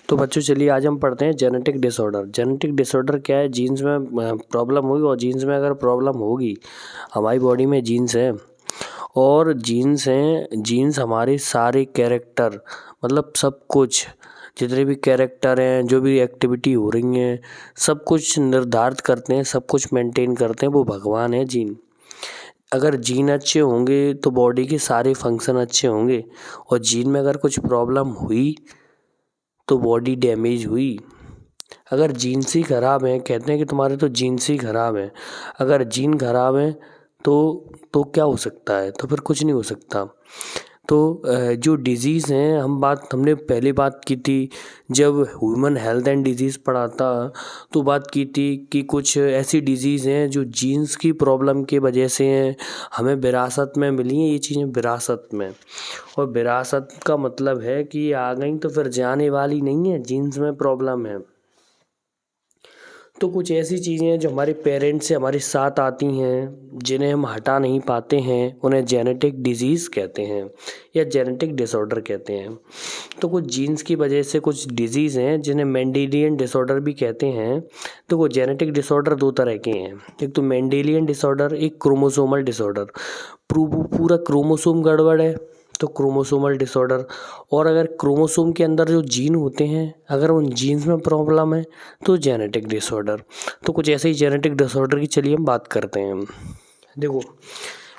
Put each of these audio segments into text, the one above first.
तो बच्चों चलिए आज हम पढ़ते हैं जेनेटिक डिसऑर्डर। जेनेटिक डिसऑर्डर क्या है? जीन्स में प्रॉब्लम होगी, और जीन्स में अगर प्रॉब्लम होगी, हमारी बॉडी में जीन्स हैं और जीन्स हैं, जीन्स हमारे सारे कैरेक्टर मतलब सब कुछ, जितने भी कैरेक्टर हैं, जो भी एक्टिविटी हो रही हैं, सब कुछ निर्धारित करते हैं, सब कुछ मेंटेन करते हैं, वो भगवान है जीन। अगर जीन अच्छे होंगे तो बॉडी के सारे फंक्शन अच्छे होंगे, और जीन में अगर कुछ प्रॉब्लम हुई तो बॉडी डैमेज हुई। अगर जीन्स ही ख़राब हैं, कहते हैं कि तुम्हारे तो जीन्स ही ख़राब हैं, अगर जीन ख़राब हैं तो क्या हो सकता है? तो फिर कुछ नहीं हो सकता। तो जो डिज़ीज़ हैं, हमने पहले बात की थी जब ह्यूमन हेल्थ एंड डिजीज़ पढ़ा था, तो बात की थी कि कुछ ऐसी डिज़ीज़ हैं जो जीन्स की प्रॉब्लम की वजह से हैं, हमें विरासत में मिली हैं ये चीज़ें, विरासत में। और विरासत का मतलब है कि ये आ गई तो फिर जाने वाली नहीं है, जीन्स में प्रॉब्लम है। तो कुछ ऐसी चीज़ें हैं जो हमारे पेरेंट्स से हमारे साथ आती हैं, जिन्हें हम हटा नहीं पाते हैं, उन्हें जेनेटिक डिजीज़ कहते हैं या जेनेटिक डिसऑर्डर कहते हैं। तो कुछ जीन्स की वजह से कुछ डिजीज़ हैं जिन्हें मेंडेलियन डिसऑर्डर भी कहते हैं। तो वो जेनेटिक डिसऑर्डर दो तरह के हैं, एक तो मेंडेलियन डिसऑर्डर, एक क्रोमोसोमल डिसऑर्डर। पूरा क्रोमोसोम गड़बड़ है तो क्रोमोसोमल डिसऑर्डर। और अगर क्रोमोसोम के अंदर जो जीन होते हैं, अगर उन जीन्स में प्रॉब्लम है तो जेनेटिक डिसऑर्डर। तो कुछ ऐसे ही जेनेटिक डिसऑर्डर की चलिए हम बात करते हैं। देखो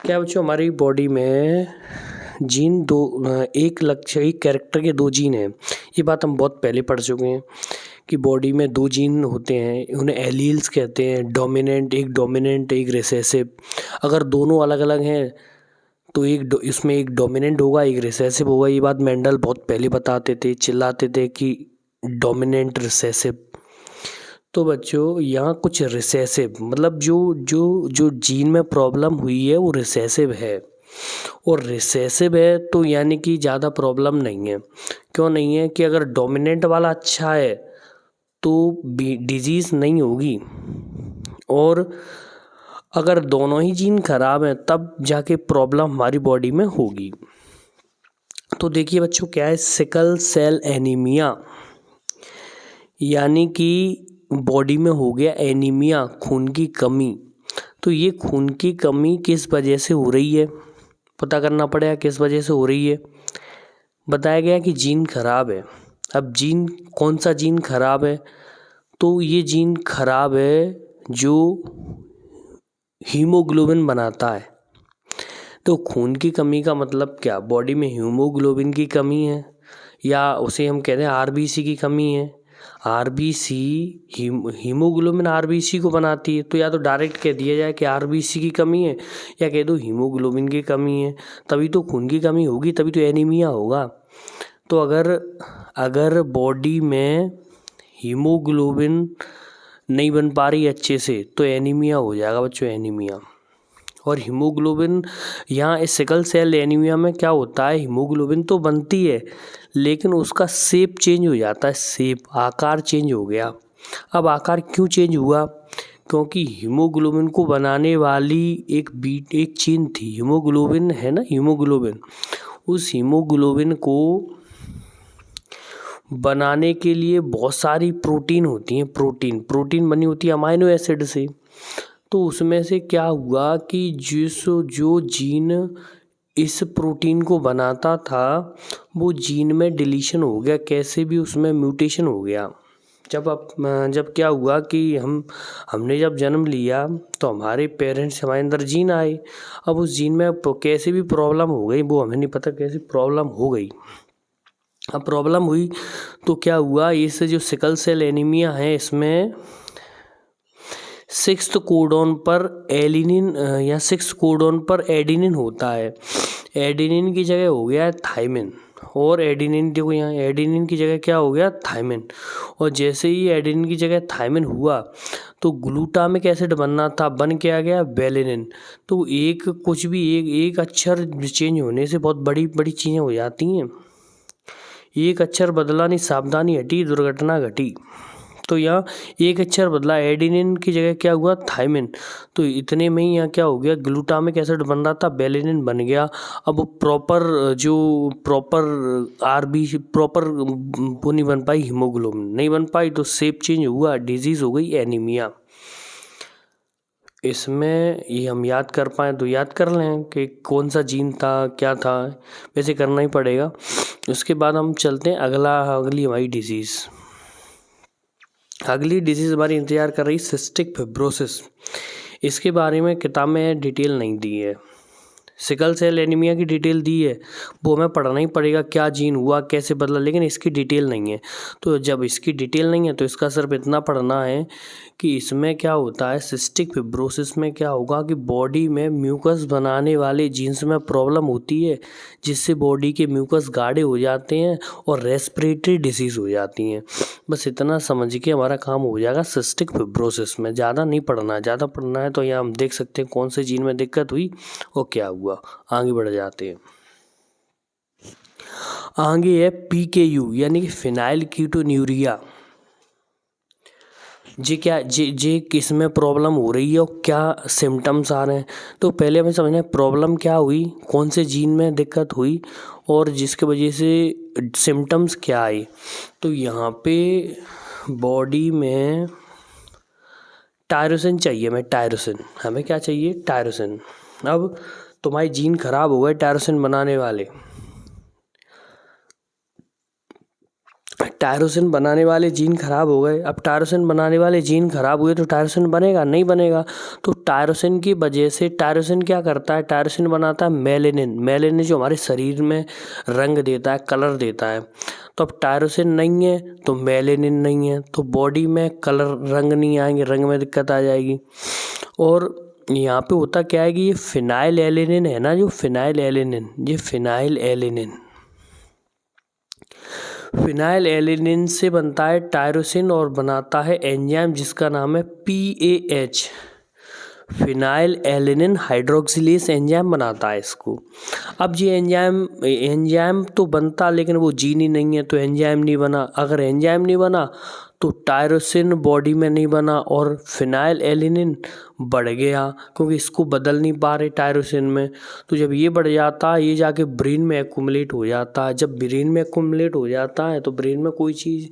क्या बच्चों, हमारी बॉडी में जीन एक कैरेक्टर के दो जीन हैं। ये बात हम बहुत पहले पढ़ चुके हैं कि बॉडी में दो जीन होते हैं, उन्हें एलील्स कहते हैं, डोमिनेंट एक रिसेसिव। अगर दोनों अलग अलग हैं तो इसमें एक डोमिनेंट होगा, एक रिसेसिव होगा। ये बात मेंडल बहुत पहले बताते थे, चिल्लाते थे कि डोमिनेंट रिसेसिव। तो बच्चों यहाँ कुछ रिसेसिव मतलब जो जो जो जीन में प्रॉब्लम हुई है वो रिसेसिव है, और रिसेसिव है तो यानी कि ज़्यादा प्रॉब्लम नहीं है। क्यों नहीं है? कि अगर डोमिनेंट वाला अच्छा है तो डिजीज़ नहीं होगी, और अगर दोनों ही जीन खराब हैं तब जाके प्रॉब्लम हमारी बॉडी में होगी। तो देखिए बच्चों क्या है, सिकल सेल एनीमिया, यानी कि बॉडी में हो गया एनीमिया, खून की कमी। तो ये खून की कमी किस वजह से हो रही है, पता करना पड़ेगा किस वजह से हो रही है। बताया गया कि जीन खराब है। अब जीन, कौन सा जीन खराब है? तो ये जीन खराब है जो हीमोग्लोबिन बनाता है। तो खून की कमी का मतलब क्या? बॉडी में हीमोग्लोबिन की कमी है, या उसे हम कहते हैं आरबीसी की कमी है। आरबीसी, हीमोग्लोबिन आरबीसी को बनाती है। तो या तो डायरेक्ट कह दिया जाए कि आरबीसी की कमी है, या कह दो हीमोग्लोबिन की कमी है। तभी तो खून की कमी होगी, तभी तो एनीमिया होगा। तो अगर बॉडी में हीमोग्लोबिन नहीं बन पा रही अच्छे से तो एनीमिया हो जाएगा बच्चों, एनीमिया। और हीमोग्लोबिन, यहाँ इस सिकल सेल एनीमिया में क्या होता है, हीमोग्लोबिन तो बनती है लेकिन उसका शेप चेंज हो जाता है, आकार चेंज हो गया। अब आकार क्यों चेंज हुआ? क्योंकि हीमोग्लोबिन को बनाने वाली एक चेन थी, हीमोग्लोबिन है ना, हीमोग्लोबिन, उस हीमोग्लोबिन को बनाने के लिए बहुत सारी प्रोटीन होती हैं, प्रोटीन बनी होती है अमाइनो एसिड से। तो उसमें से क्या हुआ कि जो जीन इस प्रोटीन को बनाता था वो जीन में डिलीशन हो गया, कैसे भी उसमें म्यूटेशन हो गया। जब क्या हुआ कि हमने जब जन्म लिया तो हमारे पेरेंट्स, हमारे अंदर जीन आए। अब उस जीन में कैसे भी प्रॉब्लम हो गई, वो हमें नहीं पता कैसी प्रॉब्लम हो गई। अब प्रॉब्लम हुई तो क्या हुआ, इससे जो सिकल सेल एनीमिया है इसमें 6th कोडोन पर एलिनिन या 6th कोडोन पर एडिनिन होता है। एडिनिन की जगह हो गया थाइमिन, और एडिनिन, देखो यहाँ एडिनिन की जगह क्या हो गया, थाइमिन। और जैसे ही एडिनिन की जगह थाइमिन हुआ तो ग्लूटामिक एसिड बनना था, बन के आ गया वेलिनिन। तो एक अक्षर चेंज होने से बहुत बड़ी बड़ी चीज़ें हो जाती हैं। एक अक्षर बदला नहीं, सावधानी हटी, दुर्घटना घटी। तो यहाँ एक अक्षर बदला, एडेनिन की जगह क्या हुआ, थायमिन। तो इतने में ही यहाँ क्या हो गया, ग्लूटामिक एसिड बन रहा था, वेलिनिन बन गया। अब प्रॉपर आरबीसी प्रॉपर वो नहीं बन पाई, हीमोग्लोबिन नहीं बन पाई, तो शेप चेंज हुआ, डिजीज हो गई एनीमिया। इसमें ये हम याद कर पाएँ तो याद कर लें कि कौन सा जीन था, क्या था, वैसे करना ही पड़ेगा। उसके बाद हम चलते हैं अगली हमारी डिजीज़। अगली डिजीज़ हमारी इंतज़ार कर रही सिस्टिक फिब्रोसिस। इसके बारे में किताब में डिटेल नहीं दी है। सिकल सेल एनीमिया की डिटेल दी है, वो हमें पढ़ना ही पड़ेगा, क्या जीन हुआ, कैसे बदला, लेकिन इसकी डिटेल नहीं है। तो जब इसकी डिटेल नहीं है तो इसका सिर्फ इतना पढ़ना है कि इसमें क्या होता है, सिस्टिक फिब्रोसिस में क्या होगा कि बॉडी में म्यूकस बनाने वाले जीन्स में प्रॉब्लम होती है, जिससे बॉडी के म्यूकस गाढ़े हो जाते हैं और रेस्पिरेटरी डिसीज़ हो जाती हैं। बस इतना समझ के हमारा काम हो जाएगा सिस्टिक फिब्रोसिस में। ज़्यादा नहीं पढ़ना है, ज़्यादा पढ़ना है तो यहाँ हम देख सकते हैं कौन से जीन में दिक्कत हुई और क्या हुआ। आगे बढ़ जाते हैं। आगे है PKU यानी कि फिनाइल कीटोन्यूरिया। जे किस में प्रॉब्लम हो रही है और क्या सिम्टम्स आ रहे हैं। तो पहले हमें समझना है प्रॉब्लम क्या हुई, कौन से जीन में दिक्कत हुई और जिसके वजह से सिम्टम्स क्या आए। तो यहाँ पे बॉडी में टायरोसिन चाहिए, हमें क्या चाहिए, टायरोसिन। अब तुम्हारे जीन खराब हो गए टायरोसिन बनाने वाले, टायरोसिन बनाने वाले जीन खराब हो गए। अब टायरोसिन बनाने वाले जीन खराब हुए तो टायरोसिन बनेगा नहीं, बनेगा। तो टायरोसिन की वजह से, टायरोसिन क्या करता है, टायरोसिन बनाता है मेलेनिन जो हमारे शरीर में रंग देता है, कलर देता है। तो अब टायरोसिन नहीं है तो मेलेनिन नहीं है, तो बॉडी में कलर, रंग नहीं आएंगे, रंग में दिक्कत आ जाएगी। और यहाँ पे होता क्या है कि ये फिनाइल एलेनिन है ना, जो फिनाइल एलेनिन से बनता है टायरोसिन और बनाता है एंजाइम जिसका नाम है PAH, phenyl alanine hydroxylase enzyme बनाता है इसको। अब ये एंजाइम तो बनता, लेकिन वो जीन ही नहीं है तो एंजाइम नहीं बना। अगर एंजाइम नहीं बना तो टायरोसिन बॉडी में नहीं बना और फिनाइल एलेनिन बढ़ गया, क्योंकि इसको बदल नहीं पा रहे टायरोसिन में। तो जब ये बढ़ जाता है, ये जाके ब्रेन में एक्युमुलेट हो जाता है। जब ब्रेन में एक्युमुलेट हो जाता है तो ब्रेन में कोई चीज़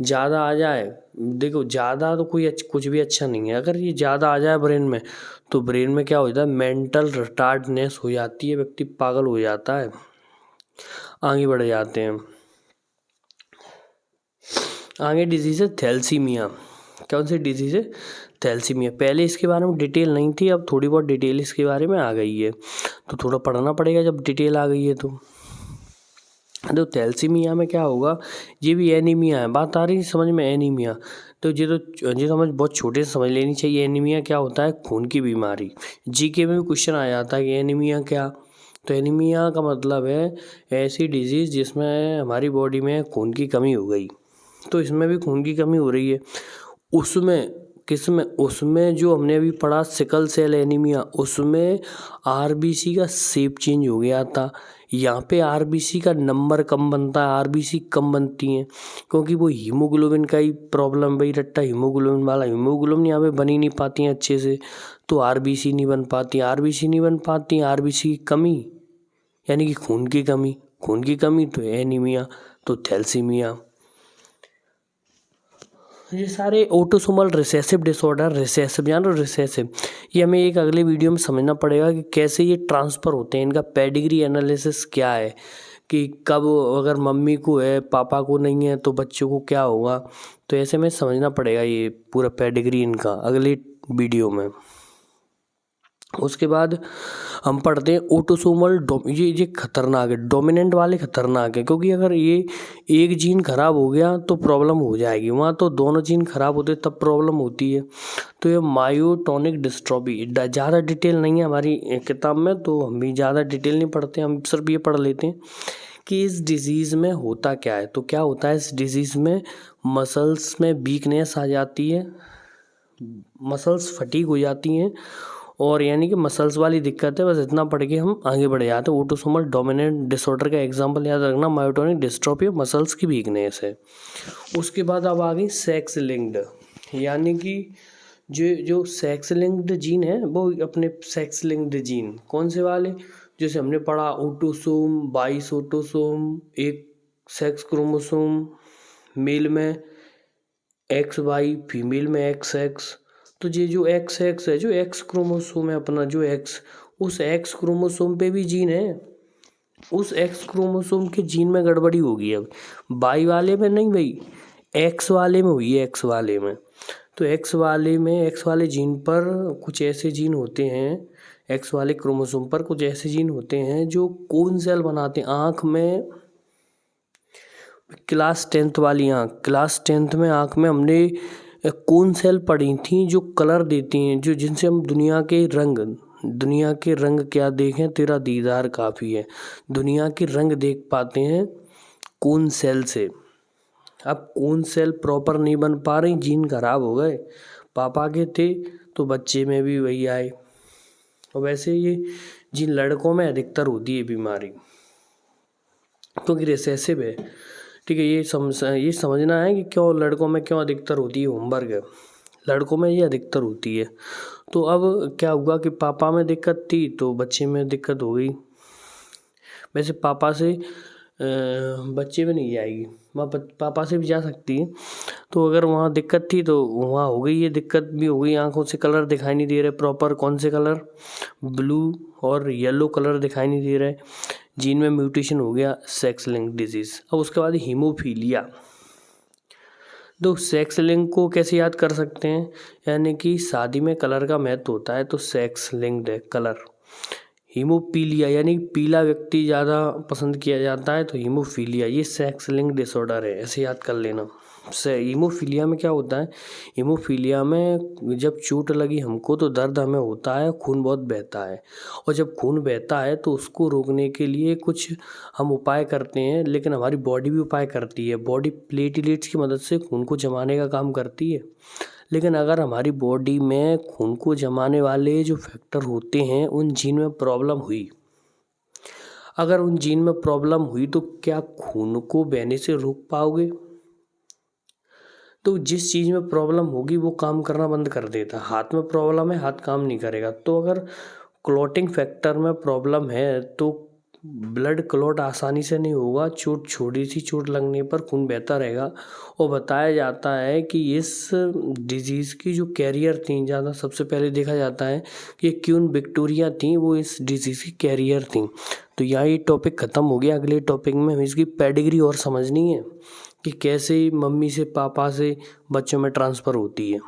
ज़्यादा आ जाए, देखो ज़्यादा तो कुछ भी अच्छा नहीं है। अगर ये ज़्यादा आ जाए ब्रेन में तो ब्रेन में क्या हो जाता है, मेंटल रिटार्डनेस हो जाती है, व्यक्ति पागल हो जाता है। आगे बढ़ जाते हैं। आगे डिजीज़ है थैलेसीमिया। कौन सी डिजीज़ है, थैलेसीमिया। पहले इसके बारे में डिटेल नहीं थी, अब थोड़ी बहुत डिटेल इसके बारे में आ गई है, तो थोड़ा पढ़ना पड़ेगा जब डिटेल आ गई है तो थैलेसीमिया में क्या होगा, ये भी एनीमिया है। बात आ रही समझ में, एनीमिया। तो ये समझ बहुत छोटे से समझ लेनी चाहिए। एनीमिया क्या होता है, खून की बीमारी। जीके में भी क्वेश्चन आ जाता है कि एनीमिया क्या। तो एनीमिया का मतलब है ऐसी डिजीज़ जिसमें हमारी बॉडी में खून की कमी हो गई। तो इसमें भी खून की कमी हो रही है। उसमें जो हमने अभी पढ़ा सिकल सेल एनीमिया, उसमें आरबीसी का शेप चेंज हो गया था। यहाँ पे आरबीसी का नंबर कम बनता है, आरबीसी कम बनती हैं क्योंकि वो हीमोग्लोबिन का ही प्रॉब्लम, भाई रट्टा हीमोग्लोबिन वाला, हीमोग्लोबिन यहाँ पे बन ही नहीं पाती हैं अच्छे से, तो आरबीसी नहीं बन पाती। आरबीसी की कमी यानी कि खून की कमी तो एनीमिया, तो थैलेसीमिया। ये सारे ऑटोसोमल रिसेसिव डिसऑर्डर, ये हमें एक अगले वीडियो में समझना पड़ेगा कि कैसे ये ट्रांसफ़र होते हैं, इनका पेडिग्री एनालिसिस क्या है, कि कब अगर मम्मी को है पापा को नहीं है तो बच्चों को क्या होगा। तो ऐसे में समझना पड़ेगा ये पूरा पेडिग्री इनका अगली वीडियो में। उसके बाद हम पढ़ते हैं ऑटोसोमल ये खतरनाक है, डोमिनेंट वाले खतरनाक है, क्योंकि अगर ये एक जीन खराब हो गया तो प्रॉब्लम हो जाएगी। वहाँ तो दोनों जीन खराब होते तब प्रॉब्लम होती है। तो ये मायोटोनिक डिस्ट्रॉफी, ज़्यादा डिटेल नहीं है हमारी किताब में, तो हम भी ज़्यादा डिटेल नहीं पढ़ते, हम सिर्फ ये पढ़ लेते हैं कि इस डिज़ीज़ में होता क्या है। तो क्या होता है इस डिज़ीज़ में, मसल्स में वीकनेस आ जाती है, मसल्स फटीग हो जाती हैं और यानी कि मसल्स वाली दिक्कत है, बस इतना पढ़ के हम आगे बढ़ जाते हैं। ऑटोसोमल डोमिनेंट डिसऑर्डर का एग्जांपल याद रखना, मायोटोनिक डिस्ट्रोफी, मसल्स की वीकनेस है। उसके बाद अब आ गई सेक्स लिंक्ड, यानी कि जो सेक्स लिंक्ड जीन है वो अपने सेक्स लिंक्ड जीन कौन से वाले, जैसे हमने पढ़ा ऑटोसोम 22 ऑटोसोम, एक सेक्स क्रोमोसोम, मेल में XY, फीमेल में XX। तो ये जो XX है, जो X क्रोमोसोम है अपना, जो X, उस X क्रोमोसोम पे भी जीन है, उस X क्रोमोसोम के जीन में गड़बड़ी होगी। अब Y वाले में नहीं भाई, X वाले में हुई है, X वाले में। तो X वाले में, X वाले जीन पर कुछ ऐसे जीन होते हैं, X वाले क्रोमोसोम पर कुछ ऐसे जीन होते हैं जो कोन सेल बनाते हैं आँख में। क्लास 10th वाली आँख, क्लास 10th में आँख में हमने कोन सेल पढ़ी थी जो कलर देती हैं, जो जिनसे हम दुनिया के रंग क्या देखें, तेरा दीदार काफ़ी है, दुनिया के रंग देख पाते हैं कोन सेल से। अब कोन सेल प्रॉपर नहीं बन पा रही, जीन खराब हो गए, पापा के थे तो बच्चे में भी वही आए। और वैसे ये जिन लड़कों में अधिकतर होती है बीमारी, क्योंकि रिसेसिव है। ठीक है, ये समझना है कि क्यों लड़कों में क्यों अधिकतर होती है, होमवर्क है, लड़कों में ये अधिकतर होती है। तो अब क्या हुआ कि पापा में दिक्कत थी तो बच्चे में दिक्कत हो गई। वैसे पापा से बच्चे में नहीं जाएगी, वहाँ पापा से भी जा सकती है। तो अगर वहाँ दिक्कत थी तो वहाँ हो गई, ये दिक्कत भी हो गई, आंखों से कलर दिखाई नहीं दे रहे प्रॉपर, कौन से कलर, ब्लू और येलो कलर दिखाई नहीं दे रहे, जीन में म्यूटेशन हो गया, सेक्स लिंक डिजीज़। अब उसके बाद हीमोफीलिया। तो सेक्स लिंक को कैसे याद कर सकते हैं, यानी कि शादी में कलर का महत्व होता है तो सेक्स लिंक्ड है कलर। हीमोफीलिया यानी पीला व्यक्ति ज़्यादा पसंद किया जाता है, तो हीमोफीलिया ये सेक्स लिंक डिसऑर्डर है, ऐसे याद कर लेना। हीमोफीलिया में क्या होता है, हीमोफीलिया में जब चोट लगी हमको तो दर्द हमें होता है, खून बहुत बहता है, और जब खून बहता है तो उसको रोकने के लिए कुछ हम उपाय करते हैं, लेकिन हमारी बॉडी भी उपाय करती है, बॉडी प्लेटलेट्स की मदद से खून को जमाने का काम करती है। लेकिन अगर हमारी बॉडी में खून को जमाने वाले जो फैक्टर होते हैं उन जीन में प्रॉब्लम हुई, अगर उन जीन में प्रॉब्लम हुई तो क्या खून को बहने से रोक पाओगे? तो जिस चीज़ में प्रॉब्लम होगी वो काम करना बंद कर देता। हाथ में प्रॉब्लम है, हाथ काम नहीं करेगा। तो अगर क्लॉटिंग फैक्टर में प्रॉब्लम है तो ब्लड क्लॉट आसानी से नहीं होगा, छोटी सी चोट लगने पर खून बहता रहेगा। और बताया जाता है कि इस डिजीज़ की जो कैरियर थी, ज़्यादा सबसे पहले देखा जाता है कि क्वीन विक्टोरिया थी, वो इस डिजीज़ की कैरियर थी। तो यहाँ ये टॉपिक ख़त्म हो गया। अगले टॉपिक में हमें इसकी पेडिग्री और समझनी है कि कैसे मम्मी से पापा से बच्चों में ट्रांसफ़र होती है।